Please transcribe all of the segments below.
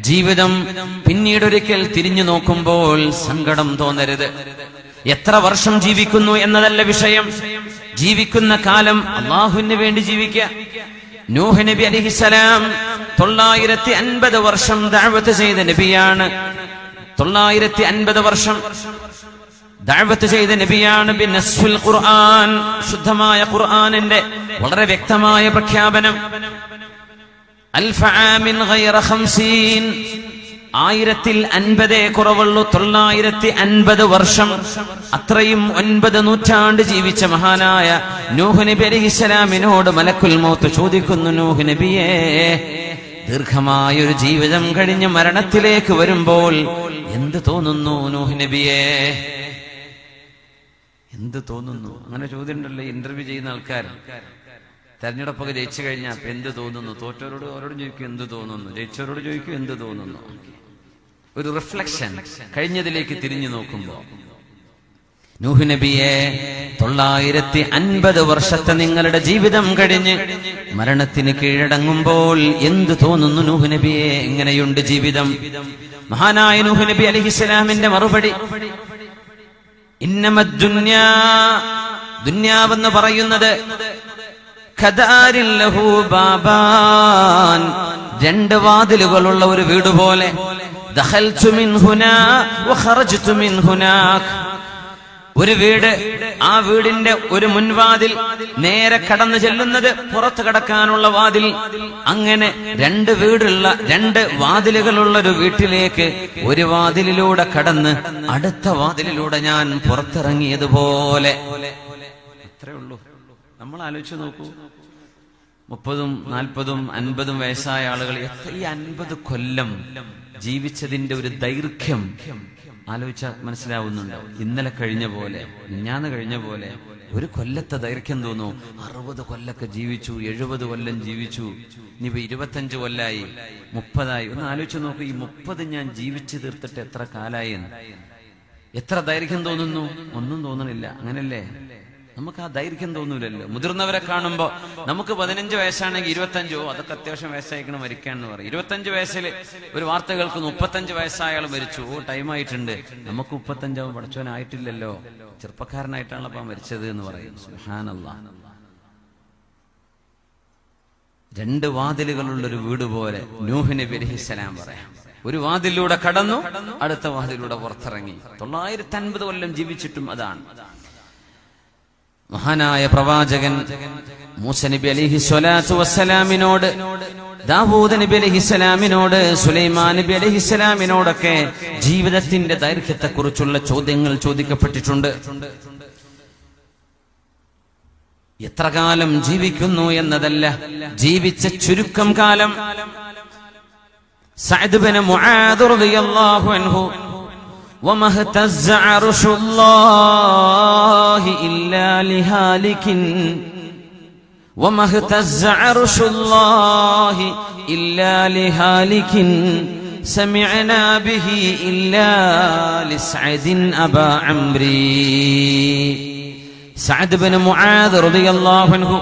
ജീവിതം പിന്നീടൊരിക്കൽ തിരിഞ്ഞു നോക്കുമ്പോൾ സങ്കടം തോന്നരുത്. എത്ര വർഷം ജീവിക്കുന്നു എന്നതല്ല വിഷയം, ജീവിക്കുന്ന കാലം അല്ലാഹുവിന് വേണ്ടി ജീവിക്കുക. നൂഹ് നബി അലൈഹിസ്സലാം 950 വർഷം ദഅവത്ത് ചെയ്ത നബിയാണ്. 950 വർഷം ദഅവത്ത് ചെയ്ത നബിയാണ്. ബിനസ്ഫുൽ ഖുർആൻ, ശുദ്ധമായ ഖുർആനിന്റെ വളരെ വ്യക്തമായ പ്രഖ്യാപനം. അൽഫ ആമിൻ ഗൈറ 50, 1050 കുറവുള്ളൂ. 950 വർഷം, അത്രയും 9 നൂറ്റാണ്ട് ജീവിച്ച മഹാനായ നൂഹ് നബി അലൈഹിസ്സലാമിനോട് മലക്കുൽ മൗത്ത് ചോദിക്കുന്നു, നൂഹ് നബിയേ, ദീർഘമായൊരു ജീവിതം കഴിഞ്ഞ് മരണത്തിലേക്ക് വരുമ്പോൾ എന്ത് തോന്നുന്നു നൂഹ് നബിയേ? എന്ത് തോന്നുന്നു? അങ്ങനെ ചോദ്യം ഉണ്ടല്ലോ ഇന്റർവ്യൂ ചെയ്യുന്ന ആൾക്കാർ. തെരഞ്ഞെടുപ്പൊക്കെ ജയിച്ചു കഴിഞ്ഞാൽ എന്ത് തോന്നുന്നു? തോറ്റവരോട് അവരോട് ചോദിക്കും എന്ത് തോന്നുന്നു, ജയിച്ചവരോട് ചോദിക്കും എന്ത് തോന്നുന്നു. ഒരു റിഫ്ലക്ഷൻ, കഴിഞ്ഞതിലേക്ക് തിരിഞ്ഞു നോക്കുമ്പോ. നൂഹ് നബിയെ, 950 വർഷത്തെ നിങ്ങളുടെ ജീവിതം കഴിഞ്ഞ് മരണത്തിന് കീഴടങ്ങുമ്പോൾ എന്ത് തോന്നുന്നു നൂഹ് നബിയെ? എങ്ങനെയുണ്ട് ജീവിതം? മഹാനായ നൂഹ് നബി അലൈഹിസ്സലാമിന്റെ മറുപടി, ഇന്നമദ്ദുന്യാ, ദുന്യാവെന്ന് പറയുന്നത് ഖദാരിൻ ലഹു ബാബാൻ, 2 വാതിലുകളുള്ള ഒരു വീട് പോലെ. ദഖൽതു മിൻ ഹുനാ വഖറജ്തു മിൻ ഹുനാക്, ഒരു വീട്, ആ വീടിന്റെ ഒരു മുൻവാതിൽ, നേരെ കടന്നു ചെല്ലുന്നത് പുറത്തു കടക്കാനുള്ള വാതിൽ. അങ്ങനെ 2 വീടുള്ള 2 വാതിലുകളുള്ള ഒരു വീട്ടിലേക്ക് ഒരു വാതിലിലൂടെ കടന്ന് അടുത്ത വാതിലിലൂടെ ഞാൻ പുറത്തിറങ്ങിയതുപോലെ. അത്രേ ഉള്ളൂ. നമ്മൾ ആലോചിച്ച് നോക്കൂ, 30, 40, 50 വയസ്സായ ആളുകൾ ഈ 50 കൊല്ലം ജീവിച്ചതിന്റെ ഒരു ദൈർഘ്യം ആലോചിച്ചാൽ മനസ്സിലാവുന്നുണ്ടോ? ഇന്നലെ കഴിഞ്ഞ പോലെ, മിഞ്ഞാന്ന് കഴിഞ്ഞ പോലെ ഒരു കൊല്ലത്തെ ദൈർഘ്യം തോന്നുന്നു. 60 കൊല്ലൊക്കെ ജീവിച്ചു, 70 കൊല്ലം ജീവിച്ചു, ഇനിയിപ്പോ 25 കൊല്ലായി, 30ആയി. ഒന്ന് ആലോചിച്ച് നോക്കൂ, ഈ 30 ഞാൻ ജീവിച്ചു തീർത്തിട്ട് എത്ര കാലായി എന്ന്. എത്ര ദൈർഘ്യം തോന്നുന്നു? ഒന്നും തോന്നണില്ല. അങ്ങനല്ലേ? നമുക്ക് ആ ദൈർഘ്യം തോന്നൂലല്ലോ. മുതിർന്നവരെ കാണുമ്പോ നമുക്ക് 15 വയസ്സാണെങ്കിൽ 25, അതൊക്കെ അത്യാവശ്യം വയസ്സായിക്കണം മരിക്കാന്ന് പറയും. 25 വയസ്സിൽ ഒരു വാർത്ത കേൾക്കുന്നു, 35 വയസ്സായ ആൾ മരിച്ചു, ടൈമായിട്ടുണ്ട്. നമുക്ക് 35 പഠിച്ചവനായിട്ടില്ലല്ലോ, ചെറുപ്പക്കാരനായിട്ടാണല്ലോ മരിച്ചത് എന്ന് പറയും. സുബ്ഹാനല്ലാഹ്. 2 വാതിലുകളുള്ളൊരു വീട് പോലെ നൂഹ് നബി അലൈഹിസ്സലാം പറയാം. ഒരു വാതിലൂടെ കടന്നു, അടുത്ത വാതിലൂടെ പുറത്തിറങ്ങി. 950 കൊല്ലം ജീവിച്ചിട്ടും അതാണ്. മഹാനായ പ്രവാചകൻ മൂസ നബി അലൈഹിസ്സലാത്തു വസ്സലാമിനോട്, ദാവൂദ് നബി അലൈഹിസ്സലാമിനോട്, സുലൈമാൻ നബി അലൈഹിസ്സലാമിനോടൊക്കെ ജീവിതത്തിന്റെ ദൈർഘ്യത്തെക്കുറിച്ചുള്ള ചോദ്യങ്ങൾ ചോദിക്കപ്പെട്ടിട്ടുണ്ട്. എത്ര കാലം ജീവിക്കുന്നു എന്നതല്ല, ജീവിച്ച ചുരുക്കം കാലം. സഅദ് ഇബ്നു മുആദ് റളിയല്ലാഹു അൻഹു, وما اهتز عرش الله إلا لهالك وما اهتز عرش الله إلا لهالك سمعنا به إلا لسعد أبا عمري. സഅദ് ഇബ്നു മുആദ് റളിയല്ലാഹു അൻഹു,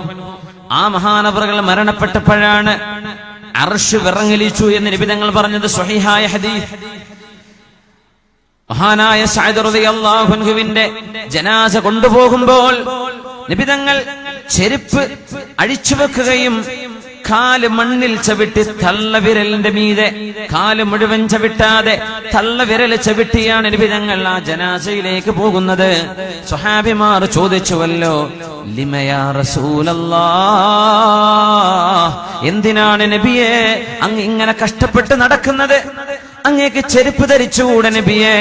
ആ മഹാനവറുകൾ മരണപ്പെട്ടപ്പോഴാണ് അർശ് വിറങ്ങലിച്ചു എന്ന് നബി തങ്ങൾ പറഞ്ഞത് സ്വഹീഹായ ഹദീസ്. മഹാനായ സഅദ് റളിയല്ലാഹു അൻഹുവിന്റെ ജനാസ കൊണ്ടുപോകുമ്പോൾ നബി തങ്ങൾ ചെരുപ്പ് അഴിച്ചു വെക്കുകയും കാല് മണ്ണിൽ ചവിട്ടി തള്ളവിരലിന്റെ മീതെ, കാല് മുഴുവൻ ചവിട്ടാതെ തള്ളവിരൽ ചവിട്ടിയാണ് നബി തങ്ങൾ ആ ജനാസയിലേക്ക് പോകുന്നത്. സ്വഹാബിമാർ ചോദിച്ചുവല്ലോ, ലിമയാ റസൂലല്ലാഹ്, എന്തിനാണ് നബിയെ അങ്ങ് ഇങ്ങനെ കഷ്ടപ്പെട്ട് നടക്കുന്നത്? അങ്ങേക്ക് ചെരുപ്പ് ധരിച്ചുകൂടെ നബിയെ?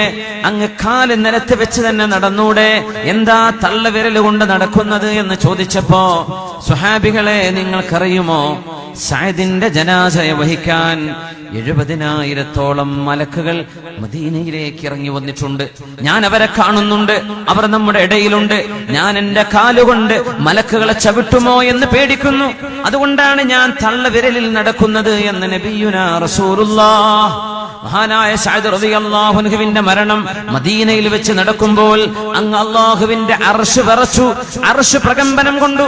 അങ്ങ് കാല് നിലത്ത് വെച്ച് തന്നെ നടന്നൂടെ? എന്താ തള്ളവിരല് കൊണ്ട് നടക്കുന്നത് എന്ന് ചോദിച്ചപ്പോ, സ്വഹാബികളെ, നിങ്ങൾക്കറിയുമോ, സഅദിന്റെ ജനാസയെ വഹിക്കാൻ 70,000-ഓളം മലക്കുകൾ മദീനയിലേക്ക് ഇറങ്ങി വന്നിട്ടുണ്ട്. ഞാൻ അവരെ കാണുന്നുണ്ട്, അവർ നമ്മുടെ ഇടയിലുണ്ട്. ഞാൻ എന്റെ കാലുകൊണ്ട് മലക്കുകളെ ചവിട്ടുമോ എന്ന് പേടിക്കുന്നു. അതുകൊണ്ടാണ് ഞാൻ തള്ളവിരലിൽ നടക്കുന്നത് എന്ന് നബിയുനാ റസൂലുള്ളാഹ്. മഹാനായ സഅദ് റളിയല്ലാഹു അൻഹുവിന്റെ മരണം മദീനയിൽ വെച്ച് നടക്കുമ്പോൾ അങ്ങ് അല്ലാഹുവിന്റെ അർശ് വിറച്ചു, അർശ് പ്രകമ്പനം കൊണ്ടു.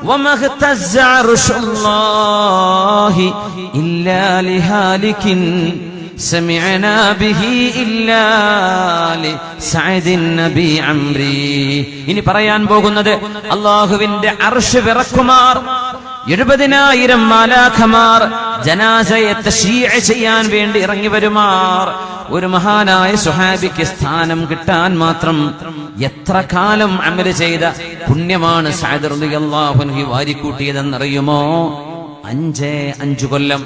വമഹ്തസ്സ അർശുല്ലാഹി ഇല്ലാ ലിഹാലികിൻ സമിഅനാ ബിഹി ഇല്ലാ ലിസഅദിൻ നബി അംരി. ഇനി പറയാൻ പോകുന്നത് അല്ലാഹുവിന്റെ അർശ് വിറക്കുമാർ 70,000 മാലാഖമാർ ജനാസയെ തശ്യീഅ് ചെയ്യാൻ വേണ്ടി ഇറങ്ങി വരുമാർ. ഒരു മഹാനായ സ്വഹാബിക്ക് സ്ഥാനം കിട്ടാൻ മാത്രം എത്ര കാലം അമൽ ചെയ്ത പുണ്യമാണ് സഅദ് റളിയല്ലാഹു അൻഹു വാരിക്കൂട്ടിയതെന്നറിയുമോ? 5 കൊല്ലം.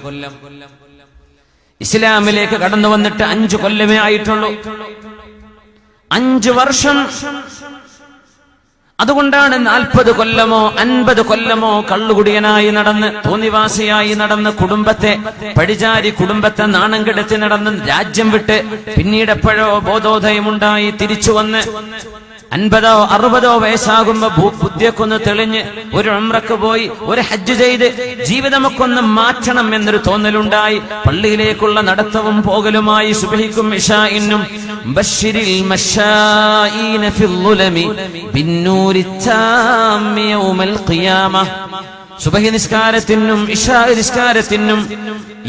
ഇസ്ലാമിലേക്ക് കടന്നു വന്നിട്ട് 5 കൊല്ലമേ ആയിട്ടുള്ളൂ. 5 വർഷം. അതുകൊണ്ടാണ് 40 കൊല്ലമോ 50 കൊല്ലമോ കള്ളുകുടിയനായി നടന്ന്, തോന്നിവാസിയായി നടന്ന്, കുടുംബത്തെ പടിചാരി കുടുംബത്തെ നാണം കെടുത്തി നടന്ന് രാജ്യം വിട്ട് പിന്നീട് എപ്പോഴോ ബോധോദയമുണ്ടായി തിരിച്ചു വന്ന് 50ഓ 60ഓ വയസ്സാകുമ്പോ ബുദ്ധിയൊക്കെ ഒന്ന് തെളിഞ്ഞ് ഒരു ഉംറക്ക് പോയി ഒരു ഹജ്ജ് ചെയ്ത് ജീവിതമൊക്കെ ഒന്ന് മാറ്റണം എന്നൊരു തോന്നലുണ്ടായി. പള്ളിയിലേക്കുള്ള നടത്തവും പോകലുമായി സുബ്ഹിക്കും ഇശാഇനും ബശ്ശിരിൽ മശാഈന ഫിൽ ളുലമി ബിന്നൂരി താമി യൗമൽ ഖിയാമ. സുബഹി നിസ്കാരത്തിനും ഇശാ നിസ്കാരത്തിനും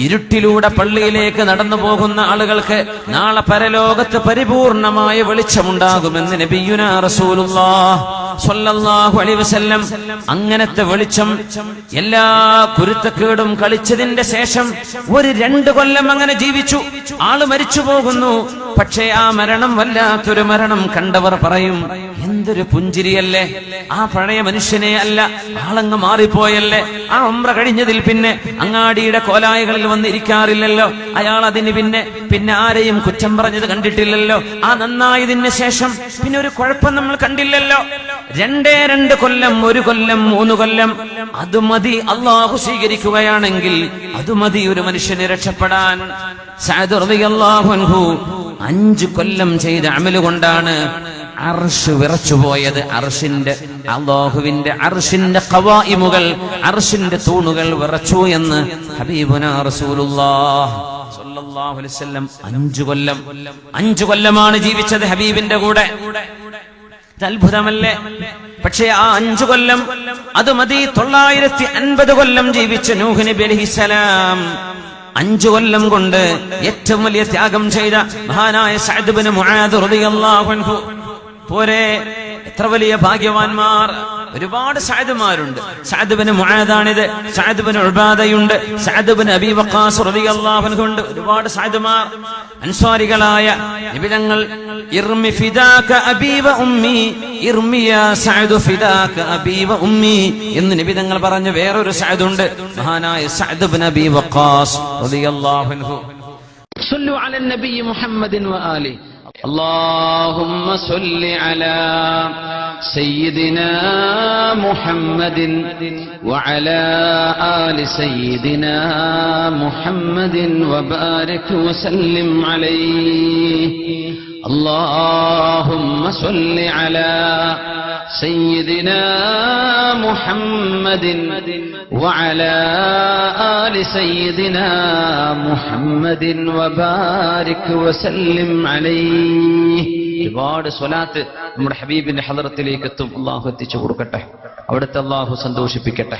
ഇരുട്ടിലൂടെ പള്ളിയിലേക്ക് നടന്നു പോകുന്ന ആളുകൾക്ക് നാളെ പരലോകത്ത് പരിപൂർണമായ വെളിച്ചമുണ്ടാകുമെന്ന് നബിയുനാ റസൂലുള്ളാഹ് സ്വല്ലല്ലാഹു അലൈഹി വസല്ലം. അങ്ങനത്തെ വെളിച്ചം എല്ലാ കുരുത്തക്കേടും കളിച്ചതിന്റെ ശേഷം ഒരു 2 കൊല്ലം അങ്ങനെ ജീവിച്ചു. ആള് മരിച്ചു പോകുന്നു. പക്ഷേ ആ മരണം വല്ലാത്തൊരു മരണം. കണ്ടവർ പറയും, എന്തൊരു പുഞ്ചിരിയല്ലേ, ആ പഴയ മനുഷ്യനെ അല്ല, ആളങ്ങ് മാറിപ്പോയല്ലേ. ആ ഉംറ കഴിഞ്ഞതിൽ പിന്നെ അങ്ങാടിയുടെ കോലായകളിൽ വന്നിരിക്കാറില്ലല്ലോ. അയാൾ അതിന് പിന്നെ ആരെയും കുറ്റം പറഞ്ഞത് കണ്ടിട്ടില്ലല്ലോ. ആ നന്നായതിന് ശേഷം പിന്നെ ഒരു കുഴപ്പം നമ്മൾ കണ്ടില്ലല്ലോ. 2 കൊല്ലം, 1 കൊല്ലം, 3 കൊല്ലം, അത് മതി. അള്ളാഹു സ്വീകരിക്കുകയാണെങ്കിൽ അത് മതി ഒരു മനുഷ്യനെ രക്ഷപ്പെടാൻ. സഅദ് റളിയല്ലാഹു അൻഹു 5 കൊല്ലം ചെയ്ത അമല് കൊണ്ടാണ് അർശ് വിറച്ചുപോയത്. അല്ലാഹുവിന്റെ അർശിന്റെ ഖവായിമുകൾ, അർശിന്റെ തൂണുകൾ വിറച്ചു എന്ന് ഹബീബുനാ റസൂലുള്ളാഹ് സ്വല്ലല്ലാഹു അലൈഹി വസല്ലം 5 കൊല്ലമാണ് ജീവിച്ചത് ഹബീബിന്റെ കൂടെ. അത്ഭുതമല്ലേ? പക്ഷേ ആ 5 കൊല്ലം അത് മതി. 950 കൊല്ലം ജീവിച്ച നൂഹ് നബി അലൈഹിസ്സലാം 5 കൊല്ലം കൊണ്ട് ഏറ്റവും വലിയ ത്യാഗം ചെയ്ത മഹാനായ സഅദ് ഇബ്നു മുആദ് റളിയല്ലാഹു അൻഹു പോരെ. എത്ര വലിയ ഭാഗ്യവാന്മാർ! ഒരുപാട് സഅദ്മാരുണ്ട്. സഅദ് ഇബ്നു മുആദാണിത്, സഅദ് ഇബ്നു ഉബാദയുണ്ട്, സഅദ് ഇബ്നു അബീ വഖാസ് റളിയല്ലാഹു അൻഹു ഉണ്ട്. ഒരുപാട് സഅദ്മാർ അൻസ്വാരികളായ നിബിതങ്ങൾ ഇർമി ഫിദാക അബീ വ ഉമ്മി, ഇർമി യാ സഅദ് ഫിദാക അബീ വ ഉമ്മി എന്ന് നിബിതങ്ങൾ പറഞ്ഞ വേറൊരു സഅദ് ഉണ്ട്, മഹാനായ സഅദ് ഇബ്നു അബീ വഖാസ് റളിയല്ലാഹു അൻഹു. സല്ലു അലൻ നബി മുഹമ്മദിൻ വ ആലി. اللهم صل على سيدنا محمد وعلى آل سيدنا محمد وبارك وسلم عليه. اللهم صل على سيدنا محمد وعلى آل سيدنا محمد وبارك وسلم عليه. ഒരുപാട് സ്വലാത്ത് നമ്മുടെ ഹബീബിന്റെ ഹളറത്തിലേക്ക് എത്തും. അല്ലാഹു എത്തിച്ചു കൊടുക്കട്ടെ. അവിടുത്തെ അല്ലാഹു സന്തോഷിപ്പിക്കട്ടെ.